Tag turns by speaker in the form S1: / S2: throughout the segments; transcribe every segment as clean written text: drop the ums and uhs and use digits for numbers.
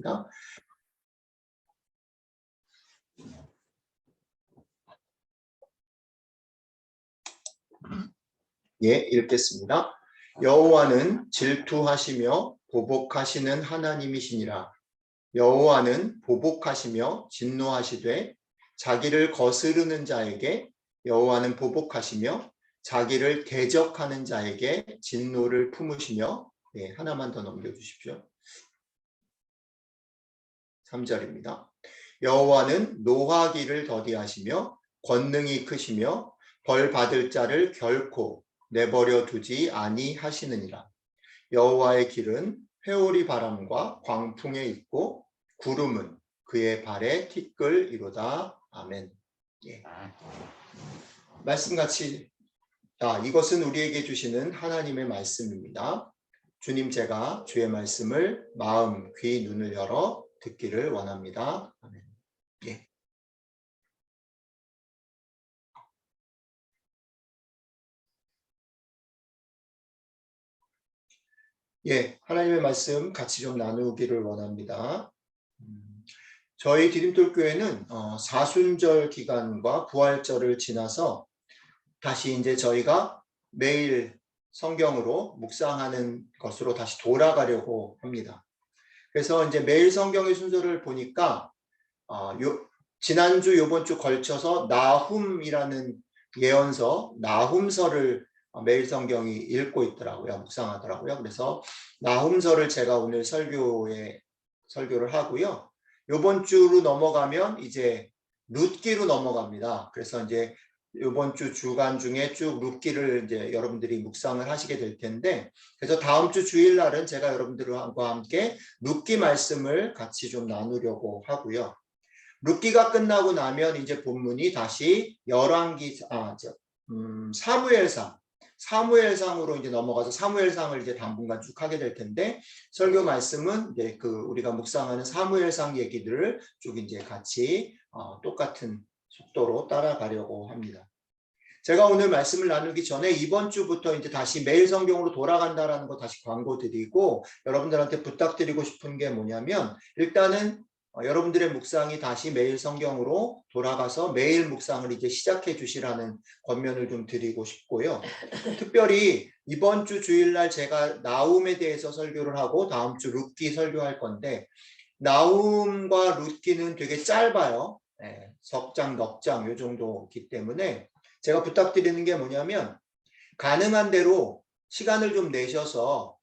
S1: 읽겠습니다. 예, 읽겠습니다. 여호와는 질투하시며 보복하시는 하나님이시니라. 여호와는 보복하시며 진노하시되 자기를 거스르는 자에게 여호와는 보복하시며 자기를 대적하는 자에게 진노를 품으시며. 예, 하나만 더 넘겨주십시오. 3절입니다. 여호와는 노하기를 더디하시며 권능이 크시며 벌 받을 자를 결코 내버려 두지 아니하시느니라. 여호와의 길은 회오리 바람과 광풍에 있고 구름은 그의 발에 티끌이로다. 아멘. 예. 말씀 같이 이것은 우리에게 주시는 하나님의 말씀입니다. 주님, 제가 주의 말씀을 마음, 귀, 눈을 열어 듣기를 원합니다. 아멘. 예. 예, 하나님의 말씀 같이 좀 나누기를 원합니다. 저희 디딤돌교회는 사순절 기간과 부활절을 지나서 다시 이제 저희가 매일 성경으로 묵상하는 것으로 다시 돌아가려고 합니다. 그래서 이제 매일 성경의 순서를 보니까 지난주 요번주 걸쳐서 나훔이라는 예언서, 나훔서를 매일 성경이 읽고 있더라고요. 묵상하더라고요. 그래서 나훔서를 제가 오늘 설교를 하고요. 요번 주로 넘어가면 이제 룻기로 넘어갑니다. 그래서 이제 요번 주 주간 중에 쭉 룻기를 이제 여러분들이 묵상을 하시게 될 텐데, 그래서 다음 주 주일날은 제가 여러분들과 함께 룻기 말씀을 같이 좀 나누려고 하고요. 룻기가 끝나고 나면 이제 본문이 다시 사무엘상으로 이제 넘어가서 사무엘상을 이제 당분간 쭉 하게 될 텐데, 설교 말씀은 이제 우리가 묵상하는 사무엘상 얘기들을 쭉 이제 같이 똑같은 속도로 따라가려고 합니다. 제가 오늘 말씀을 나누기 전에 이번 주부터 이제 다시 매일 성경으로 돌아간다라는 거 다시 광고드리고, 여러분들한테 부탁드리고 싶은 게 뭐냐면, 일단은 여러분들의 묵상이 다시 매일 성경으로 돌아가서 매일 묵상을 이제 시작해 주시라는 권면을 좀 드리고 싶고요. 특별히 이번 주 주일날 제가 나훔에 대해서 설교를 하고 다음 주 룻기 설교할 건데, 나훔과 룻기는 되게 짧아요. 석장, 넉장 요 정도이기 때문에 제가 부탁드리는 게 뭐냐면, 가능한 대로 시간을 좀 내셔서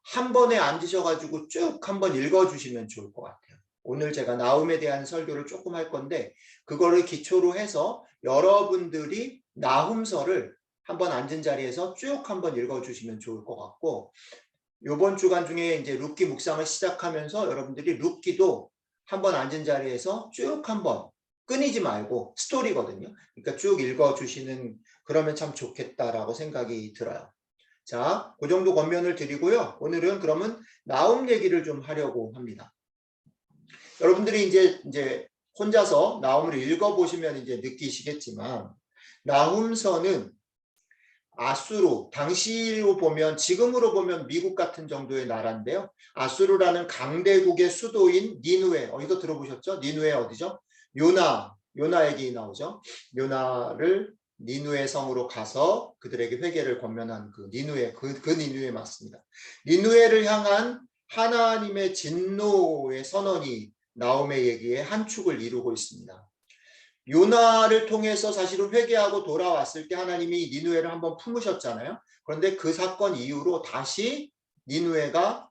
S1: 한 번에 앉으셔가지고 쭉 한번 읽어주시면 좋을 것 같아요. 오늘 제가 나훔에 대한 설교를 조금 할 건데, 그거를 기초로 해서 여러분들이 나훔서를 한번 앉은 자리에서 쭉 한번 읽어주시면 좋을 것 같고, 요번 주간 중에 이제 룻기 묵상을 시작하면서 여러분들이 룻기도 한번 앉은 자리에서 쭉 한번 끊이지 말고, 스토리거든요. 그러니까 쭉 읽어주시는, 그러면 참 좋겠다라고 생각이 들어요. 자, 그 정도 권면을 드리고요. 오늘은 그러면 나훔 얘기를 좀 하려고 합니다. 여러분들이 이제 혼자서 나훔을 읽어보시면 이제 느끼시겠지만, 나훔서는 아수르, 당시로 보면, 지금으로 보면 미국 같은 정도의 나라인데요. 아수르라는 강대국의 수도인 니누에, 이거 들어보셨죠? 니누에 어디죠? 요나 얘기 나오죠. 요나를 니누에 성으로 가서 그들에게 회개를 권면한 그 니누에, 그 니누에 맞습니다. 니누에를 향한 하나님의 진노의 선언이 나훔의 얘기의 한 축을 이루고 있습니다. 요나를 통해서 사실은 회개하고 돌아왔을 때 하나님이 니누에를 한번 품으셨잖아요. 그런데 그 사건 이후로 다시 니누에가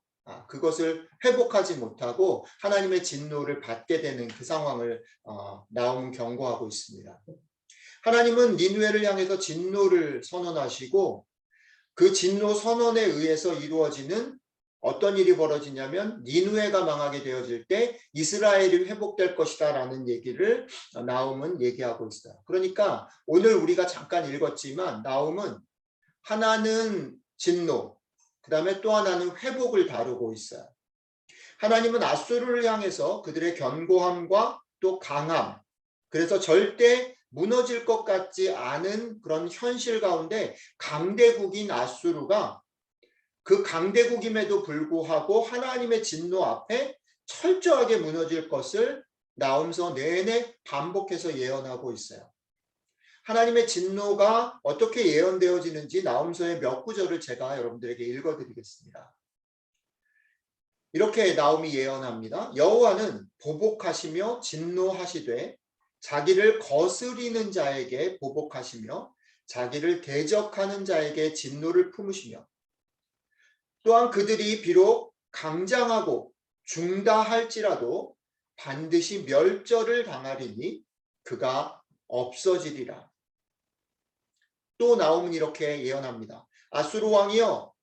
S1: 그것을 회복하지 못하고 하나님의 진노를 받게 되는 그 상황을 나훔은 경고하고 있습니다. 하나님은 니누에를 향해서 진노를 선언하시고, 그 진노 선언에 의해서 이루어지는 어떤 일이 벌어지냐면, 니누에가 망하게 되어질 때 이스라엘이 회복될 것이다 라는 얘기를 나훔은 얘기하고 있어요. 그러니까 오늘 우리가 잠깐 읽었지만, 나훔은 하나는 진노, 그 다음에 또 하나는 회복을 다루고 있어요. 하나님은 아수르를 향해서 그들의 견고함과 또 강함, 그래서 절대 무너질 것 같지 않은 그런 현실 가운데 강대국인 아수르가 그 강대국임에도 불구하고 하나님의 진노 앞에 철저하게 무너질 것을 나홈서 내내 반복해서 예언하고 있어요. 하나님의 진노가 어떻게 예언되어지는지 나홈서의 몇 구절을 제가 여러분들에게 읽어드리겠습니다. 이렇게 나홈이 예언합니다. 여호와는 보복하시며 진노하시되 자기를 거스리는 자에게 보복하시며 자기를 대적하는 자에게 진노를 품으시며 또한 그들이 비록 강장하고 중다할지라도 반드시 멸절을 당하리니 그가 없어지리라. 또 나홈은 이렇게 예언합니다. 아수르 왕이여,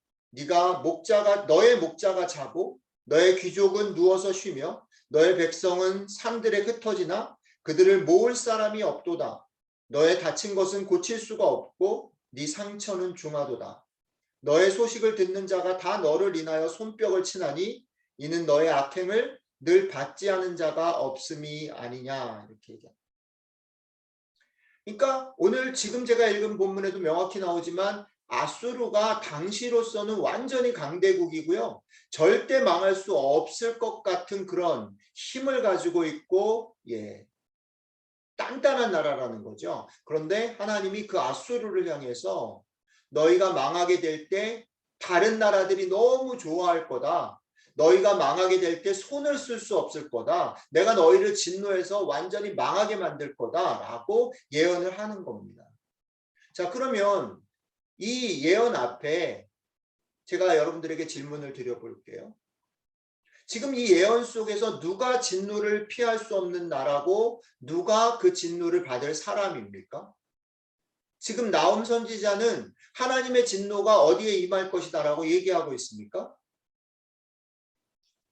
S1: 너의 목자가 자고 너의 귀족은 누워서 쉬며 너의 백성은 산들에 흩어지나 그들을 모을 사람이 없도다. 너의 다친 것은 고칠 수가 없고 네 상처는 중하도다. 너의 소식을 듣는 자가 다 너를 인하여 손뼉을 치나니 이는 너의 악행을 늘 받지 않은 자가 없음이 아니냐. 이렇게 얘기합니다. 그러니까 오늘 지금 제가 읽은 본문에도 명확히 나오지만 아수르가 당시로서는 완전히 강대국이고요. 절대 망할 수 없을 것 같은 그런 힘을 가지고 있고 단단한 나라라는 거죠. 그런데 하나님이 그 아수르를 향해서 너희가 망하게 될 때 다른 나라들이 너무 좋아할 거다. 너희가 망하게 될 때 손을 쓸 수 없을 거다. 내가 너희를 진노해서 완전히 망하게 만들 거다라고 예언을 하는 겁니다. 자, 그러면 이 예언 앞에 제가 여러분들에게 질문을 드려볼게요. 지금 이 예언 속에서 누가 진노를 피할 수 없는 나라고 누가 그 진노를 받을 사람입니까? 지금 나홈 선지자는 하나님의 진노가 어디에 임할 것이다라고 얘기하고 있습니까?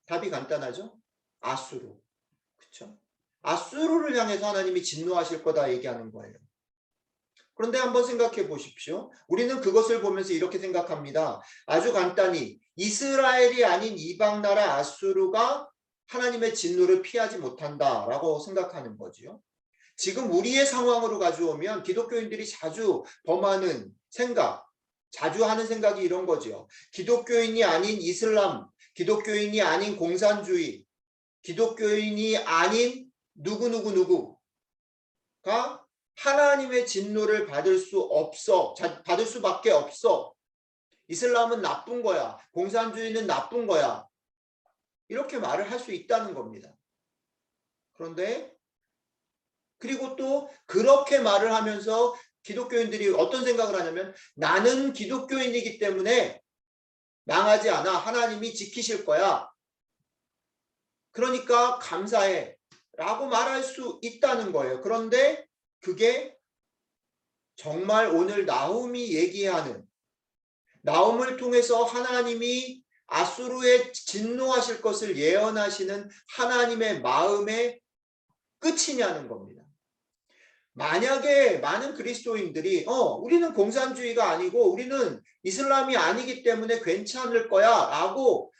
S1: 답이 간단하죠. 아수르. 그렇죠? 아수르를 향해서 하나님이 진노하실 거다 얘기하는 거예요. 그런데 한번 생각해 보십시오. 우리는 그것을 보면서 이렇게 생각합니다. 아주 간단히 이스라엘이 아닌 이방 나라 아수르가 하나님의 진노를 피하지 못한다라고 생각하는 거죠. 지금 우리의 상황으로 가져오면 기독교인들이 자주 범하는 생각, 자주 하는 생각이 이런 거죠. 기독교인이 아닌 이슬람, 기독교인이 아닌 공산주의, 기독교인이 아닌 누구가 하나님의 진노를 받을 수밖에 없어. 이슬람은 나쁜 거야. 공산주의는 나쁜 거야. 이렇게 말을 할 수 있다는 겁니다. 그런데 그리고 또 그렇게 말을 하면서 기독교인들이 어떤 생각을 하냐면 나는 기독교인이기 때문에 망하지 않아. 하나님이 지키실 거야. 그러니까 감사해. 라고 말할 수 있다는 거예요. 그런데 그게 정말 오늘 나홈이 얘기하는 나홈을 통해서 하나님이 아수르에 진노하실 것을 예언하시는 하나님의 마음의 끝이냐는 겁니다. 만약에 많은 그리스도인들이 우리는 공산주의가 아니고 우리는 이슬람이 아니기 때문에 괜찮을 거야 라고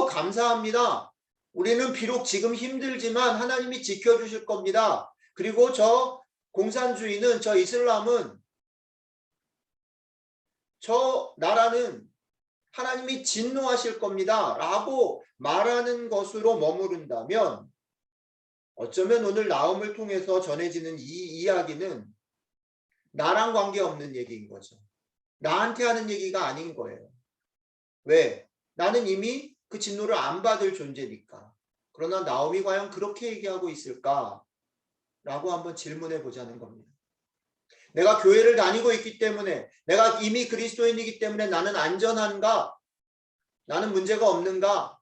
S1: 감사합니다. 우리는 비록 지금 힘들지만 하나님이 지켜주실 겁니다. 그리고 저 공산주의는 저 이슬람은 저 나라는 하나님이 진노하실 겁니다 라고 말하는 것으로 머무른다면 어쩌면 오늘 나홈을 통해서 전해지는 이 이야기는 나랑 관계없는 얘기인 거죠. 나한테 하는 얘기가 아닌 거예요. 왜? 나는 이미 그 진노를 안 받을 존재니까. 그러나 나홈이 과연 그렇게 얘기하고 있을까? 라고 한번 질문해 보자는 겁니다. 내가 교회를 다니고 있기 때문에 내가 이미 그리스도인이기 때문에 나는 안전한가? 나는 문제가 없는가?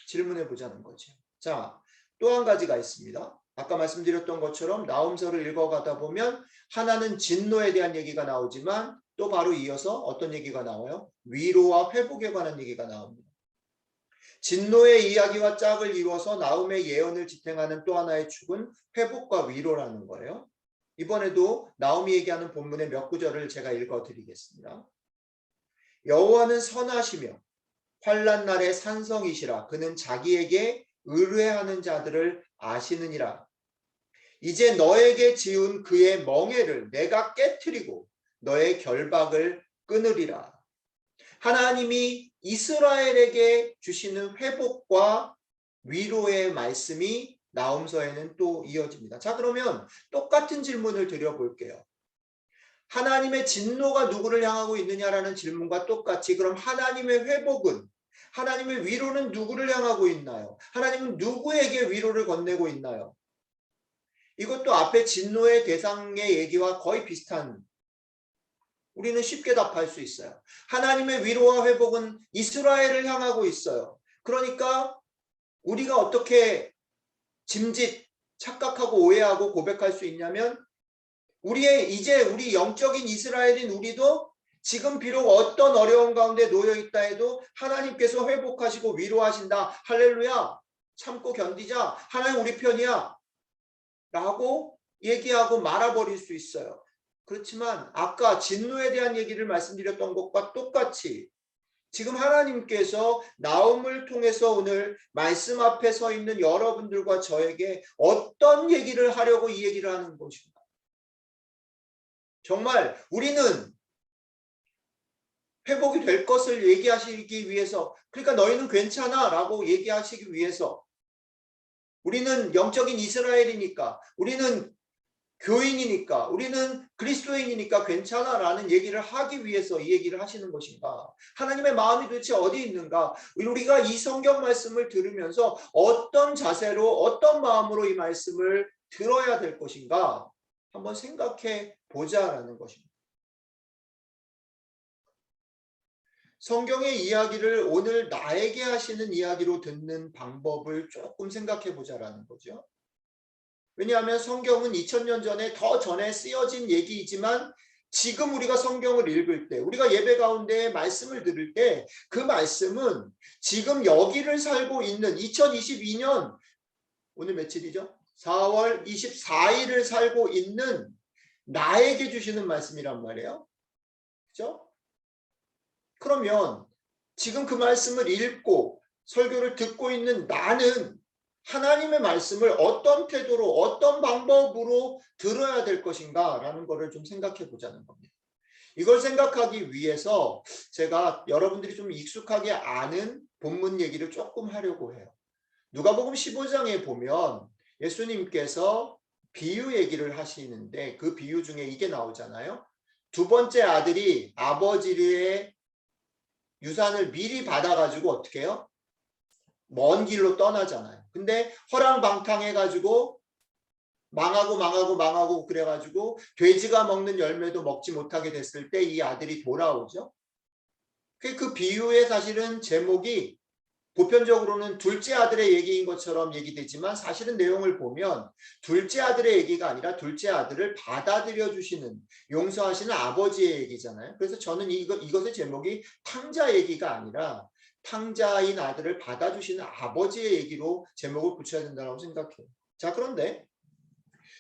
S1: 질문해 보자는 거죠. 자, 또 한 가지가 있습니다. 아까 말씀드렸던 것처럼 나홈서를 읽어가다 보면 하나는 진노에 대한 얘기가 나오지만 또 바로 이어서 어떤 얘기가 나와요? 위로와 회복에 관한 얘기가 나옵니다. 진노의 이야기와 짝을 이루어서 나홈의 예언을 지탱하는 또 하나의 축은 회복과 위로라는 거예요. 이번에도 나홈이 얘기하는 본문의 몇 구절을 제가 읽어드리겠습니다. 여호와는 선하시며 환난 날의 산성이시라. 그는 자기에게 의뢰하는 자들을 아시느니라. 이제 너에게 지은 그의 멍에를 내가 깨트리고 너의 결박을 끊으리라. 하나님이 이스라엘에게 주시는 회복과 위로의 말씀이 나홈서에는 또 이어집니다. 자, 그러면 똑같은 질문을 드려볼게요. 하나님의 진노가 누구를 향하고 있느냐라는 질문과 똑같이 그럼 하나님의 회복은, 하나님의 위로는 누구를 향하고 있나요? 하나님은 누구에게 위로를 건네고 있나요? 이것도 앞에 진노의 대상의 얘기와 거의 비슷한, 우리는 쉽게 답할 수 있어요. 하나님의 위로와 회복은 이스라엘을 향하고 있어요. 그러니까 우리가 어떻게 짐짓 착각하고 오해하고 고백할 수 있냐면, 이제 우리 영적인 이스라엘인 우리도 지금 비록 어떤 어려운 가운데 놓여 있다 해도 하나님께서 회복하시고 위로하신다. 할렐루야. 참고 견디자. 하나님 우리 편이야. 라고 얘기하고 말아버릴 수 있어요. 그렇지만 아까 진노에 대한 얘기를 말씀드렸던 것과 똑같이 지금 하나님께서 나홈을 통해서 오늘 말씀 앞에 서 있는 여러분들과 저에게 어떤 얘기를 하려고 이 얘기를 하는 것인가? 정말 우리는 회복이 될 것을 얘기하시기 위해서, 그러니까 너희는 괜찮아 라고 얘기하시기 위해서, 우리는 영적인 이스라엘이니까, 우리는 교인이니까, 우리는 그리스도인이니까 괜찮아 라는 얘기를 하기 위해서 이 얘기를 하시는 것인가? 하나님의 마음이 도대체 어디 있는가? 우리가 이 성경 말씀을 들으면서 어떤 자세로, 어떤 마음으로 이 말씀을 들어야 될 것인가? 한번 생각해 보자라는 것입니다. 성경의 이야기를 오늘 나에게 하시는 이야기로 듣는 방법을 조금 생각해 보자라는 거죠. 왜냐하면 성경은 2000년 전에 더 전에 쓰여진 얘기이지만 지금 우리가 성경을 읽을 때, 우리가 예배 가운데 말씀을 들을 때 그 말씀은 지금 여기를 살고 있는 2022년, 오늘 며칠이죠? 4월 24일을 살고 있는 나에게 주시는 말씀이란 말이에요. 그렇죠? 그러면 지금 그 말씀을 읽고 설교를 듣고 있는 나는 하나님의 말씀을 어떤 태도로, 어떤 방법으로 들어야 될 것인가 라는 것을 좀 생각해 보자는 겁니다. 이걸 생각하기 위해서 제가 여러분들이 좀 익숙하게 아는 본문 얘기를 조금 하려고 해요. 누가복음 15장에 보면 예수님께서 비유 얘기를 하시는데 그 비유 중에 이게 나오잖아요. 두 번째 아들이 아버지의 유산을 미리 받아가지고 어떻게 해요? 먼 길로 떠나잖아요. 근데 허랑방탕해가지고 망하고 그래가지고 돼지가 먹는 열매도 먹지 못하게 됐을 때 이 아들이 돌아오죠. 그 비유의 사실은 제목이 보편적으로는 둘째 아들의 얘기인 것처럼 얘기되지만 사실은 내용을 보면 둘째 아들의 얘기가 아니라 둘째 아들을 받아들여 주시는, 용서하시는 아버지의 얘기잖아요. 그래서 저는 이것의 제목이 탕자 얘기가 아니라 탕자인 아들을 받아주시는 아버지의 얘기로 제목을 붙여야 된다고 생각해요. 자, 그런데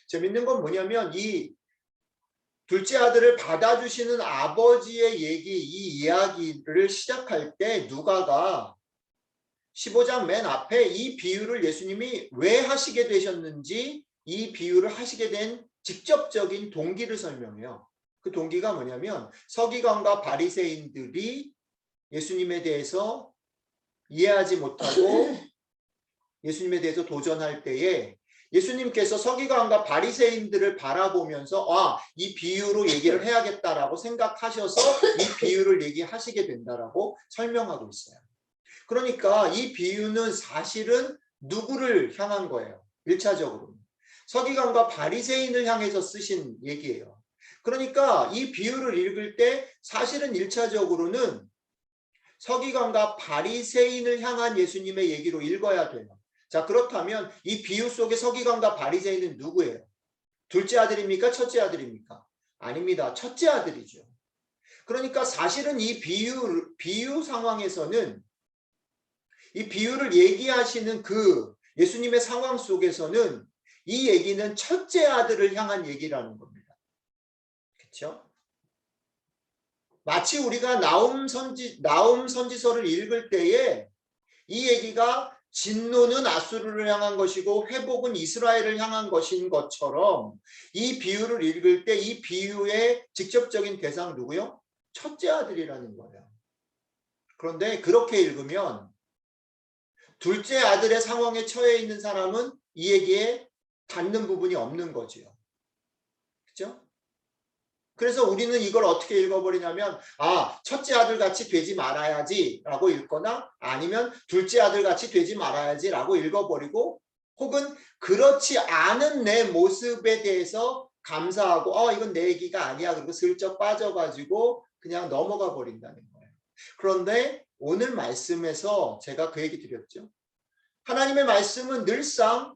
S1: 재밌는 건 뭐냐면 이 둘째 아들을 받아주시는 아버지의 얘기, 이 이야기를 시작할 때 누가가 15장 맨 앞에 이 비유를 예수님이 왜 하시게 되셨는지, 이 비유를 하시게 된 직접적인 동기를 설명해요. 그 동기가 뭐냐면 서기관과 바리새인들이 예수님에 대해서 이해하지 못하고 예수님에 대해서 도전할 때에 예수님께서 서기관과 바리새인들을 바라보면서 이 비유로 얘기를 해야겠다라고 생각하셔서 이 비유를 얘기하시게 된다라고 설명하고 있어요. 그러니까 이 비유는 사실은 누구를 향한 거예요? 1차적으로 서기관과 바리새인을 향해서 쓰신 얘기예요. 그러니까 이 비유를 읽을 때 사실은 1차적으로는 서기관과 바리새인을 향한 예수님의 얘기로 읽어야 돼요. 자, 그렇다면 이 비유 속의 서기관과 바리새인은 누구예요? 둘째 아들입니까? 첫째 아들입니까? 아닙니다. 첫째 아들이죠. 그러니까 사실은 이 비유 상황에서는, 이 비유를 얘기하시는 그 예수님의 상황 속에서는 이 얘기는 첫째 아들을 향한 얘기라는 겁니다. 그렇죠? 마치 우리가 나홈 선지서를 읽을 때에 이 얘기가 진노는 아수르를 향한 것이고 회복은 이스라엘을 향한 것인 것처럼 이 비유를 읽을 때 이 비유의 직접적인 대상 누구요? 첫째 아들이라는 거예요. 그런데 그렇게 읽으면 둘째 아들의 상황에 처해 있는 사람은 이 얘기에 닿는 부분이 없는 거죠. 그렇죠? 그래서 우리는 이걸 어떻게 읽어버리냐면 첫째 아들 같이 되지 말아야지 라고 읽거나 아니면 둘째 아들 같이 되지 말아야지 라고 읽어버리고 혹은 그렇지 않은 내 모습에 대해서 감사하고 이건 내 얘기가 아니야 그리고 슬쩍 빠져가지고 그냥 넘어가 버린다는 거예요. 그런데 오늘 말씀에서 제가 그 얘기 드렸죠. 하나님의 말씀은 늘상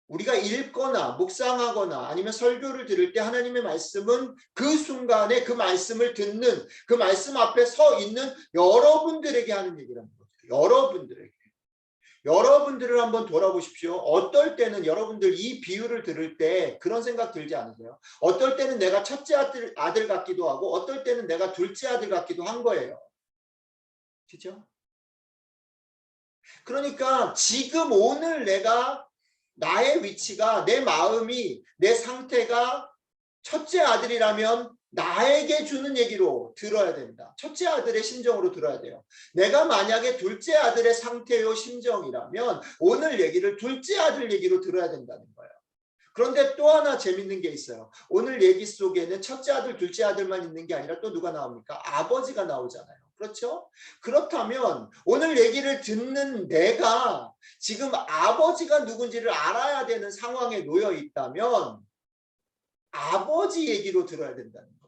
S1: 우리가 읽거나 묵상하거나 아니면 설교를 들을 때 하나님의 말씀은 그 순간에 그 말씀을 듣는 그 말씀 앞에 서 있는 여러분들에게 하는 얘기라는 거죠. 여러분들을 한번 돌아보십시오. 어떨 때는 여러분들 이 비유를 들을 때 그런 생각 들지 않으세요? 어떨 때는 내가 첫째 아들 같기도 하고 어떨 때는 내가 둘째 아들 같기도 한 거예요. 그렇죠? 그러니까 지금 오늘 내가 나의 위치가 내 마음이 내 상태가 첫째 아들이라면 나에게 주는 얘기로 들어야 된다. 첫째 아들의 심정으로 들어야 돼요. 내가 만약에 둘째 아들의 상태요 심정이라면 오늘 얘기를 둘째 아들 얘기로 들어야 된다는 거예요. 그런데 또 하나 재밌는 게 있어요. 오늘 얘기 속에는 첫째 아들, 둘째 아들만 있는 게 아니라 또 누가 나옵니까? 아버지가 나오잖아요. 그렇죠? 그렇다면 오늘 얘기를 듣는 내가 지금 아버지가 누군지를 알아야 되는 상황에 놓여 있다면 아버지 얘기로 들어야 된다는 겁니다.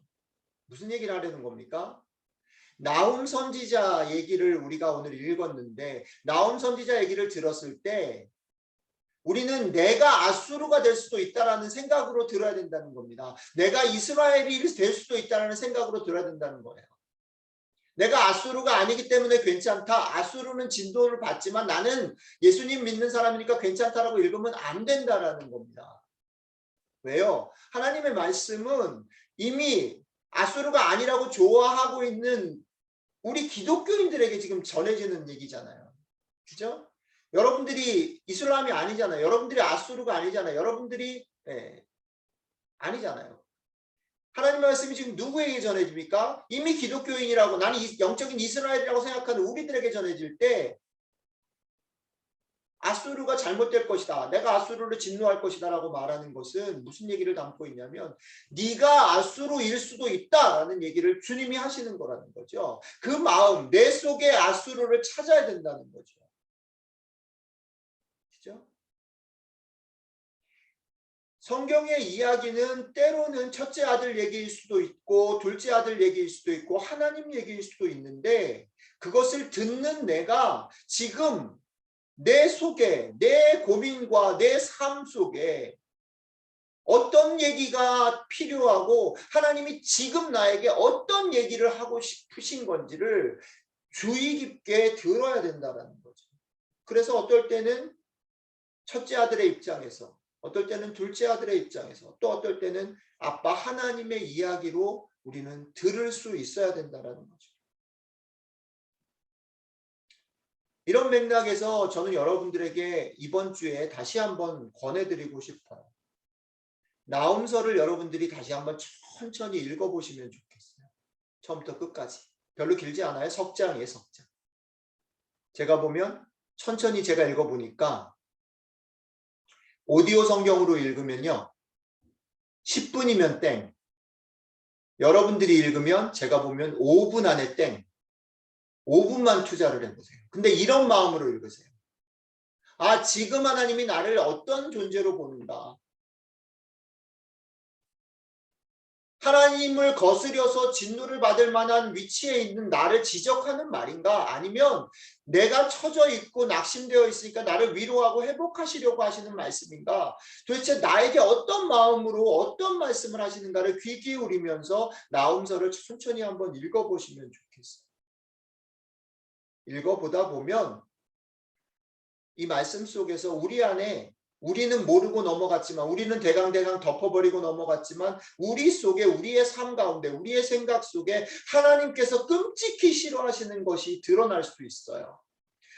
S1: 무슨 얘기를 하려는 겁니까? 나훔 선지자 얘기를 우리가 오늘 읽었는데 나훔 선지자 얘기를 들었을 때 우리는 내가 아수르가 될 수도 있다라는 생각으로 들어야 된다는 겁니다. 내가 이스라엘이 될 수도 있다라는 생각으로 들어야 된다는 거예요. 내가 아수르가 아니기 때문에 괜찮다. 아수르는 진도를 받지만 나는 예수님 믿는 사람이니까 괜찮다라고 읽으면 안 된다라는 겁니다. 왜요? 하나님의 말씀은 이미 아수르가 아니라고 좋아하고 있는 우리 기독교인들에게 지금 전해지는 얘기잖아요. 그죠? 여러분들이 이슬람이 아니잖아요. 여러분들이 아수르가 아니잖아요. 여러분들이 아니잖아요. 하나님의 말씀이 지금 누구에게 전해집니까? 이미 기독교인이라고 나는 영적인 이스라엘이라고 생각하는 우리들에게 전해질 때 아수르가 잘못될 것이다. 내가 아수르를 진노할 것이다 라고 말하는 것은 무슨 얘기를 담고 있냐면 네가 아수르일 수도 있다라는 얘기를 주님이 하시는 거라는 거죠. 그 마음, 내 속에 아수르를 찾아야 된다는 거죠. 그죠? 성경의 이야기는 때로는 첫째 아들 얘기일 수도 있고 둘째 아들 얘기일 수도 있고 하나님 얘기일 수도 있는데 그것을 듣는 내가 지금 내 속에 내 고민과 내 삶 속에 어떤 얘기가 필요하고 하나님이 지금 나에게 어떤 얘기를 하고 싶으신 건지를 주의 깊게 들어야 된다는 거죠. 그래서 어떨 때는 첫째 아들의 입장에서 어떨 때는 둘째 아들의 입장에서 또 어떨 때는 아빠 하나님의 이야기로 우리는 들을 수 있어야 된다는 거죠. 이런 맥락에서 저는 여러분들에게 이번 주에 다시 한번 권해드리고 싶어요. 나훔서를 여러분들이 다시 한번 천천히 읽어보시면 좋겠어요. 처음부터 끝까지. 별로 길지 않아요. 석장이에요. 석장. 제가 보면 천천히 제가 읽어보니까 오디오 성경으로 읽으면요. 10분이면 땡. 여러분들이 읽으면 제가 보면 5분 안에 땡. 5분만 투자를 해보세요. 근데 이런 마음으로 읽으세요. 지금 하나님이 나를 어떤 존재로 보는가. 하나님을 거스려서 진노를 받을 만한 위치에 있는 나를 지적하는 말인가? 아니면 내가 처져 있고 낙심되어 있으니까 나를 위로하고 회복하시려고 하시는 말씀인가? 도대체 나에게 어떤 마음으로 어떤 말씀을 하시는가를 귀 기울이면서 나훔서를 천천히 한번 읽어보시면 좋겠어요. 읽어보다 보면 이 말씀 속에서 우리 안에 우리는 모르고 넘어갔지만 우리는 대강대강 덮어버리고 넘어갔지만 우리 속에 우리의 삶 가운데 우리의 생각 속에 하나님께서 끔찍히 싫어하시는 것이 드러날 수 있어요.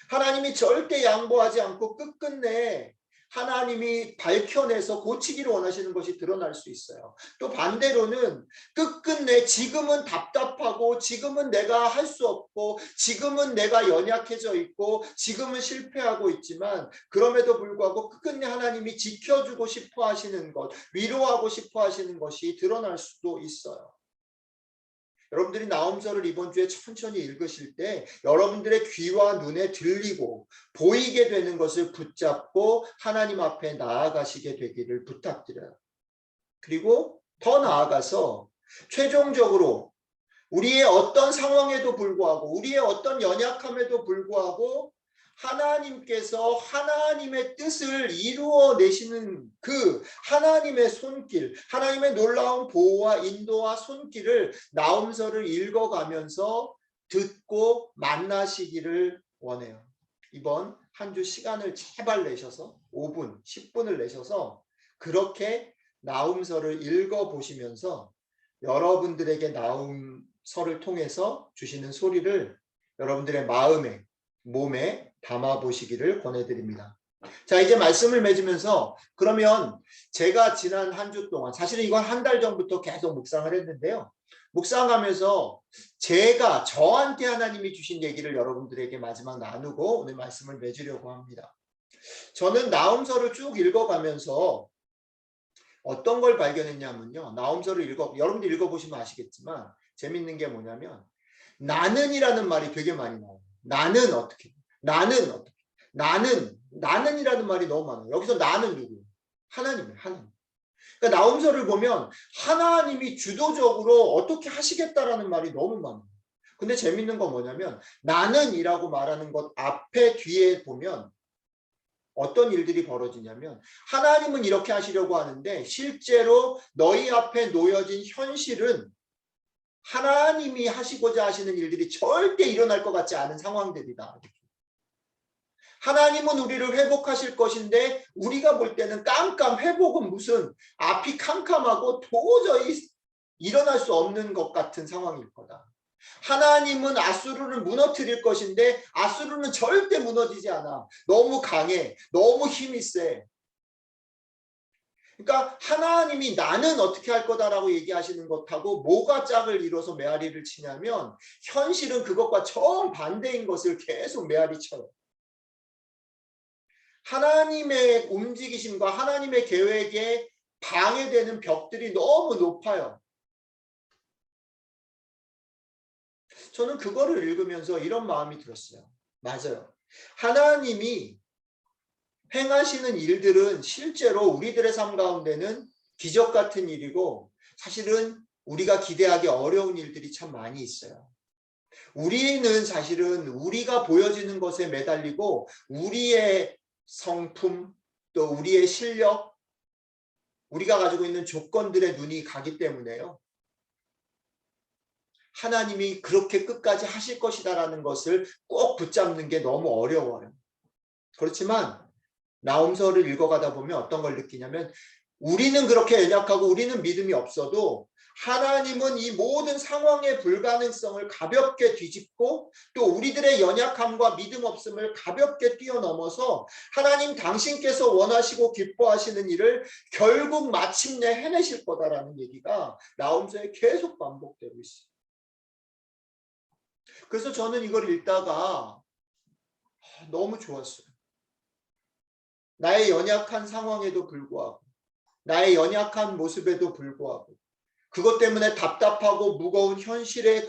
S1: 하나님이 절대 양보하지 않고 끝끝내 하나님이 밝혀내서 고치기를 원하시는 것이 드러날 수 있어요. 또 반대로는 끝끝내 지금은 답답하고 지금은 내가 할 수 없고 지금은 내가 연약해져 있고 지금은 실패하고 있지만 그럼에도 불구하고 끝끝내 하나님이 지켜주고 싶어 하시는 것, 위로하고 싶어 하시는 것이 드러날 수도 있어요. 여러분들이 나홈서를 이번 주에 천천히 읽으실 때 여러분들의 귀와 눈에 들리고 보이게 되는 것을 붙잡고 하나님 앞에 나아가시게 되기를 부탁드려요. 그리고 더 나아가서 최종적으로 우리의 어떤 상황에도 불구하고 우리의 어떤 연약함에도 불구하고 하나님께서 하나님의 뜻을 이루어내시는 그 하나님의 손길, 하나님의 놀라운 보호와 인도와 손길을 나홈서를 읽어가면서 듣고 만나시기를 원해요. 이번 한 주 시간을 제발 내셔서 5분, 10분을 내셔서 그렇게 나홈서를 읽어보시면서 여러분들에게 나홈서를 통해서 주시는 소리를 여러분들의 마음에, 몸에 담아보시기를 권해드립니다. 자, 이제 말씀을 맺으면서 그러면 제가 지난 한 주 동안 사실은 이건 한 달 전부터 계속 묵상을 했는데요. 묵상하면서 제가 저한테 하나님이 주신 얘기를 여러분들에게 마지막 나누고 오늘 말씀을 맺으려고 합니다. 저는 나홈서를 쭉 읽어가면서 어떤 걸 발견했냐면요. 나홈서를 여러분들 읽어보시면 아시겠지만 재밌는 게 뭐냐면 나는이라는 말이 되게 많이 나와요. 나는 어떻게? 나는 어떻게? 나는이라는 말이 너무 많아요. 여기서 나는 누구? 하나님이에요. 하나님. 그러니까 나홈서를 보면 하나님이 주도적으로 어떻게 하시겠다라는 말이 너무 많아요. 근데 재밌는 건 뭐냐면 나는이라고 말하는 것 앞에 뒤에 보면 어떤 일들이 벌어지냐면 하나님은 이렇게 하시려고 하는데 실제로 너희 앞에 놓여진 현실은 하나님이 하시고자 하시는 일들이 절대 일어날 것 같지 않은 상황들이다. 하나님은 우리를 회복하실 것인데 우리가 볼 때는 회복은 무슨 앞이 캄캄하고 도저히 일어날 수 없는 것 같은 상황일 거다. 하나님은 아수르를 무너뜨릴 것인데 아수르는 절대 무너지지 않아. 너무 강해. 너무 힘이 세. 그러니까 하나님이 나는 어떻게 할 거다라고 얘기하시는 것하고 뭐가 짝을 이뤄서 메아리를 치냐면 현실은 그것과 정반대인 것을 계속 메아리 쳐요. 하나님의 움직이심과 하나님의 계획에 방해되는 벽들이 너무 높아요. 저는 그거를 읽으면서 이런 마음이 들었어요. 맞아요. 하나님이 행하시는 일들은 실제로 우리들의 삶 가운데는 기적 같은 일이고 사실은 우리가 기대하기 어려운 일들이 참 많이 있어요. 우리는 사실은 우리가 보여지는 것에 매달리고 우리의 성품 또 우리의 실력 우리가 가지고 있는 조건들의 눈이 가기 때문에요. 하나님이 그렇게 끝까지 하실 것이다라는 것을 꼭 붙잡는 게 너무 어려워요. 그렇지만 나홈서를 읽어가다 보면 어떤 걸 느끼냐면 우리는 그렇게 연약하고 우리는 믿음이 없어도 하나님은 이 모든 상황의 불가능성을 가볍게 뒤집고 또 우리들의 연약함과 믿음 없음을 가볍게 뛰어넘어서 하나님 당신께서 원하시고 기뻐하시는 일을 결국 마침내 해내실 거다라는 얘기가 나홈서에 계속 반복되고 있어요. 그래서 저는 이걸 읽다가 너무 좋았어요. 나의 연약한 상황에도 불구하고 나의 연약한 모습에도 불구하고 그것 때문에 답답하고 무거운 현실의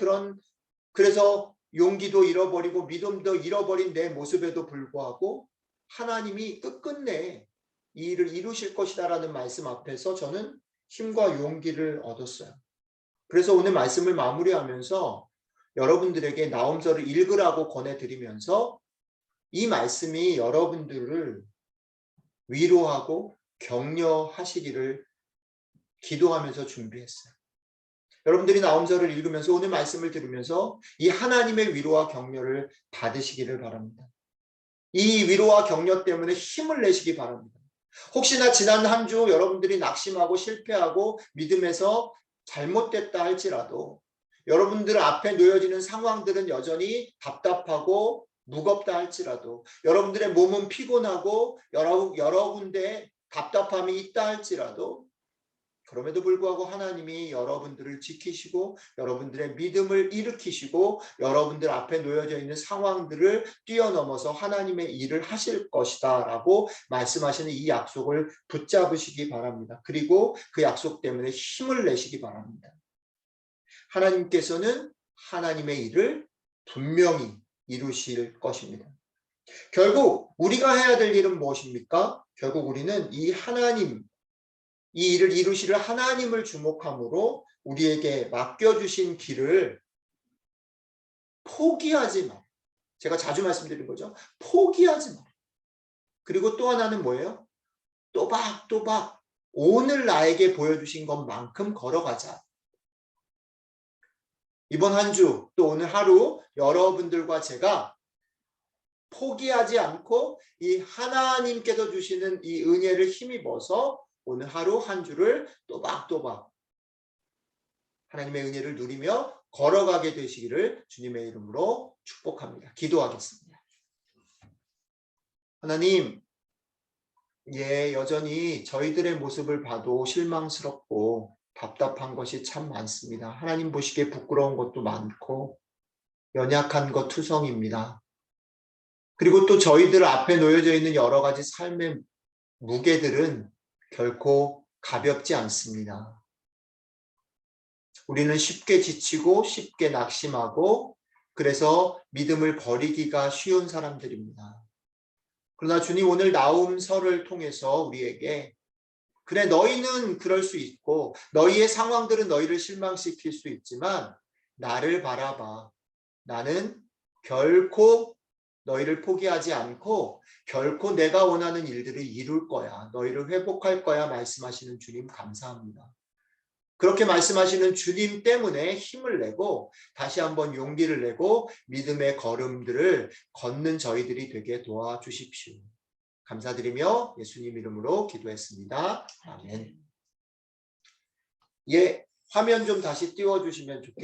S1: 그래서 용기도 잃어버리고 믿음도 잃어버린 내 모습에도 불구하고 하나님이 끝끝내 이 일을 이루실 것이다라는 말씀 앞에서 저는 힘과 용기를 얻었어요. 그래서 오늘 말씀을 마무리하면서 여러분들에게 나홈서를 읽으라고 권해드리면서 이 말씀이 여러분들을 위로하고 격려하시기를 기도하면서 준비했어요. 여러분들이 나홈서를 읽으면서 오늘 말씀을 들으면서 이 하나님의 위로와 격려를 받으시기를 바랍니다. 이 위로와 격려 때문에 힘을 내시기 바랍니다. 혹시나 지난 한 주 여러분들이 낙심하고 실패하고 믿음에서 잘못됐다 할지라도 여러분들 앞에 놓여지는 상황들은 여전히 답답하고 무겁다 할지라도, 여러분들의 몸은 피곤하고 여러 군데 답답함이 있다 할지라도, 그럼에도 불구하고 하나님이 여러분들을 지키시고 여러분들의 믿음을 일으키시고 여러분들 앞에 놓여져 있는 상황들을 뛰어넘어서 하나님의 일을 하실 것이다 라고 말씀하시는 이 약속을 붙잡으시기 바랍니다. 그리고 그 약속 때문에 힘을 내시기 바랍니다. 하나님께서는 하나님의 일을 분명히 이루실 것입니다. 결국 우리가 해야 될 일은 무엇입니까? 결국 우리는 이 일을 이루시를 하나님을 주목함으로 우리에게 맡겨주신 길을 포기하지 마. 제가 자주 말씀드린 거죠. 포기하지 마. 그리고 또 하나는 뭐예요? 또박또박 오늘 나에게 보여주신 것만큼 걸어가자. 이번 한 주 또 오늘 하루 여러분들과 제가 포기하지 않고 이 하나님께서 주시는 이 은혜를 힘입어서 오늘 하루 한 주를 또박또박 하나님의 은혜를 누리며 걸어가게 되시기를 주님의 이름으로 축복합니다. 기도하겠습니다. 하나님, 여전히 저희들의 모습을 봐도 실망스럽고 답답한 것이 참 많습니다. 하나님 보시기에 부끄러운 것도 많고 연약한 것 투성입니다. 그리고 또 저희들 앞에 놓여져 있는 여러 가지 삶의 무게들은 결코 가볍지 않습니다. 우리는 쉽게 지치고 쉽게 낙심하고 그래서 믿음을 버리기가 쉬운 사람들입니다. 그러나 주님 오늘 나훔서를 통해서 우리에게 그래 너희는 그럴 수 있고 너희의 상황들은 너희를 실망시킬 수 있지만 나를 바라봐. 나는 결코 너희를 포기하지 않고 결코 내가 원하는 일들을 이룰 거야. 너희를 회복할 거야 말씀하시는 주님 감사합니다. 그렇게 말씀하시는 주님 때문에 힘을 내고 다시 한번 용기를 내고 믿음의 걸음들을 걷는 저희들이 되게 도와주십시오. 감사드리며 예수님 이름으로 기도했습니다. 아멘. 화면 좀 다시 띄워주시면 좋겠습니다.